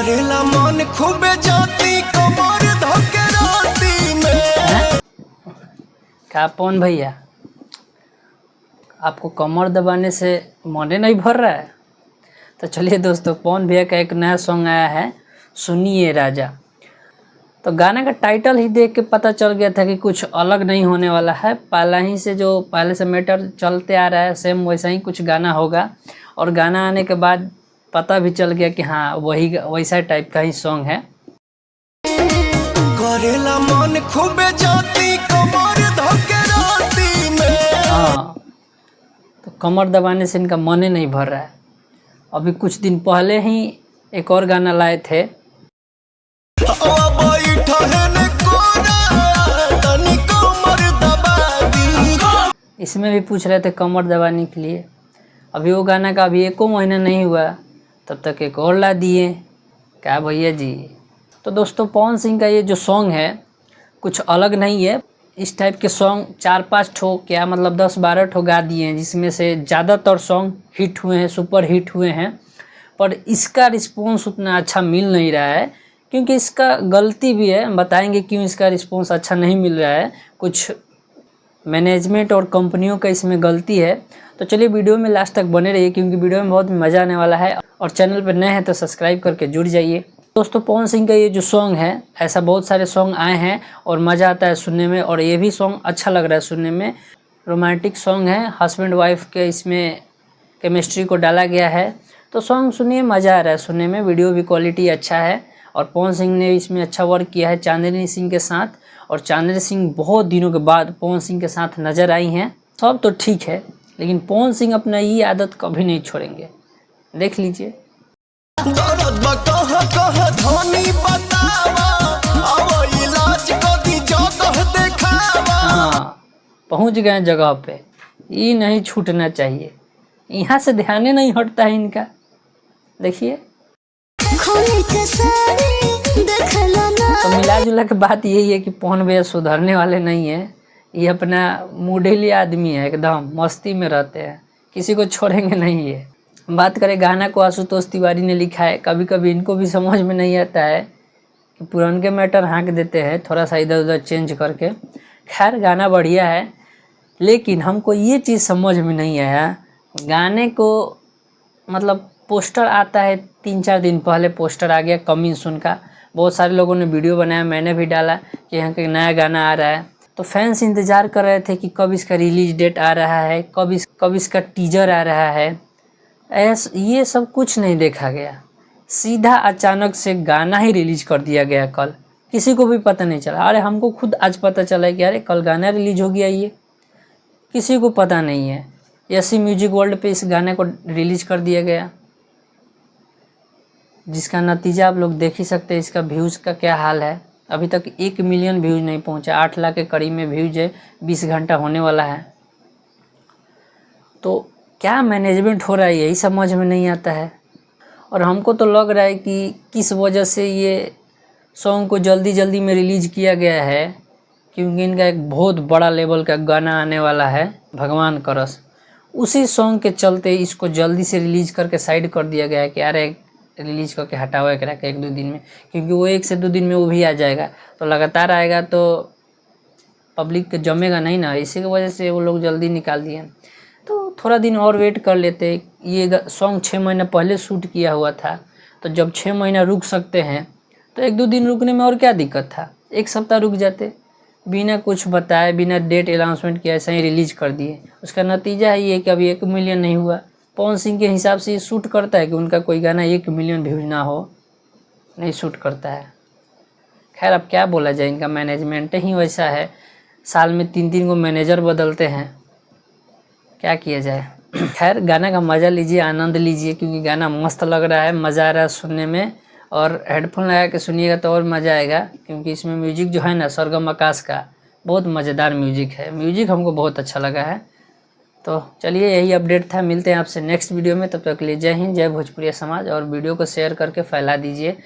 करेला मन खूबे जाती कमर धके राती में। क्या पवन भैया, आपको कमर दबाने से मन नहीं भर रहा है? तो चलिए दोस्तों, पवन भैया का एक नया सॉन्ग आया है, सुनिए राजा। तो गाना का टाइटल ही देख के पता चल गया था कि कुछ अलग नहीं होने वाला है। पहले से मैटर चलते आ रहा है सेम वैसा ही कुछ गाना होगा। और गाना आने के बाद पता भी चल गया कि हाँ वैसा टाइप का ही सॉन्ग है। करेला मन खूबे जाती कमर धके राती में। हाँ, तो कमर दबाने से इनका मन ही नहीं भर रहा है। अभी कुछ दिन पहले ही एक और गाना लाए थे, इसमें भी पूछ रहे थे कमर दबाने के लिए। अभी वो गाना का अभी एको महीना नहीं हुआ, तब तक एक और ला दिए। क्या भैया जी। तो दोस्तों, पवन सिंह का ये जो सॉन्ग है कुछ अलग नहीं है। इस टाइप के सॉन्ग 4-5 ठो, क्या मतलब 10-12 ठो गा दिए हैं, जिसमें से ज़्यादातर सॉन्ग हिट हुए हैं, सुपर हिट हुए हैं। पर इसका रिस्पॉन्स उतना अच्छा मिल नहीं रहा है, क्योंकि इसका गलती भी है। बताएंगे क्यों इसका रिस्पॉन्स अच्छा नहीं मिल रहा है। कुछ मैनेजमेंट और कंपनियों का इसमें गलती है। तो चलिए वीडियो में लास्ट तक बने रहिए, क्योंकि वीडियो में बहुत मज़ा आने वाला है। और चैनल पर नए हैं तो सब्सक्राइब करके जुड़ जाइए। दोस्तों, पवन सिंह का ये जो सॉन्ग है, ऐसा बहुत सारे सॉन्ग आए हैं और मज़ा आता है सुनने में, और ये भी सॉन्ग अच्छा लग रहा है सुनने में। रोमांटिक सॉन्ग है, हस्बैंड वाइफ के इसमें केमिस्ट्री को डाला गया है। तो सॉन्ग सुनिए, मज़ा आ रहा है सुनने में। वीडियो भी क्वालिटी अच्छा है और पवन सिंह ने इसमें अच्छा वर्क किया है चांदनी सिंह के साथ। और चांदनी सिंह बहुत दिनों के बाद पवन सिंह के साथ नज़र आई हैं। सब तो ठीक है, लेकिन पवन सिंह अपना ये आदत कभी नहीं छोड़ेंगे। देख लीजिए। हाँ, पहुँच गए जगह पे। ये नहीं छूटना चाहिए, यहाँ से ध्यान नहीं हटता है इनका। देखिए, तो मिला जुला के बात यही है कि पवन भैया सुधरने वाले नहीं है। ये अपना मूडेली आदमी है, एकदम मस्ती में रहते हैं, किसी को छोड़ेंगे नहीं ये। बात करें गाना को, आशुतोष तिवारी ने लिखा है। कभी कभी इनको भी समझ में नहीं आता है कि पुराने मैटर हाँक देते हैं थोड़ा सा इधर उधर चेंज करके। खैर, गाना बढ़िया है, लेकिन हमको ये चीज़ समझ में नहीं आया। गाने को मतलब पोस्टर आता है, 3-4 दिन पहले पोस्टर आ गया कमिंग सून का। बहुत सारे लोगों ने वीडियो बनाया, मैंने भी डाला कि यहाँ का नया गाना आ रहा है। तो फैंस इंतज़ार कर रहे थे कि कब इसका रिलीज डेट आ रहा है, कब इसका टीजर आ रहा है। ये सब कुछ नहीं देखा गया, सीधा अचानक से गाना ही रिलीज कर दिया गया कल। किसी को भी पता नहीं चला। अरे हमको खुद आज पता चला कि अरे कल गाना रिलीज हो गया, ये किसी को पता नहीं है। ऐसी म्यूजिक वर्ल्ड पे इस गाने को रिलीज कर दिया गया, जिसका नतीजा आप लोग देख ही सकते हैं। इसका व्यूज़ का क्या हाल है। अभी तक 1 मिलियन व्यूज़ नहीं पहुंचा, 8 लाख के करीब में व्यूज़ है। 20 घंटा होने वाला है। तो क्या मैनेजमेंट हो रहा है, यही समझ में नहीं आता है। और हमको तो लग रहा है कि किस वजह से ये सॉन्ग को जल्दी जल्दी में रिलीज़ किया गया है, क्योंकि इनका एक बहुत बड़ा लेवल का गाना आने वाला है, भगवान करस। उसी सॉन्ग के चलते इसको जल्दी से रिलीज़ करके साइड कर दिया गया है कि अरे रिलीज़ करके हटाओ एक 1-2 दिन में, क्योंकि वो 1 से 2 दिन में वो भी आ जाएगा। तो लगातार आएगा तो पब्लिक के जमेगा नहीं ना, इसी की वजह से वो लोग जल्दी निकाल दिए। तो थोड़ा दिन और वेट कर लेते। ये सॉन्ग 6 महीना पहले शूट किया हुआ था, तो जब 6 महीना रुक सकते हैं तो 1-2 दिन रुकने में और क्या दिक्कत था। 1 सप्ताह रुक जाते, बिना कुछ बताए, बिना डेट अनाउंसमेंट किए ऐसा ही रिलीज़ कर दिए। उसका नतीजा है ये कि अभी 1 मिलियन नहीं हुआ। पवन सिंह के हिसाब से ये शूट करता है कि उनका कोई गाना 1 मिलियन व्यूज ना हो, नहीं शूट करता है। खैर, अब क्या बोला जाए, इनका मैनेजमेंट ही वैसा है। साल में 3-3 को मैनेजर बदलते हैं, क्या किया जाए। खैर, गाना का मज़ा लीजिए, आनंद लीजिए, क्योंकि गाना मस्त लग रहा है, मज़ा आ रहा है सुनने में। और हेडफोन लगा के सुनिएगा तो और मज़ा आएगा, क्योंकि इसमें म्यूजिक जो है ना, सरगम आकाश का बहुत मज़ेदार म्यूजिक है। म्यूजिक हमको बहुत अच्छा लगा है। तो चलिए, यही अपडेट था। मिलते हैं आपसे नेक्स्ट वीडियो में, तब तक के लिए जय हिंद, जय भोजपुरिया समाज। और वीडियो को शेयर करके फैला दीजिए।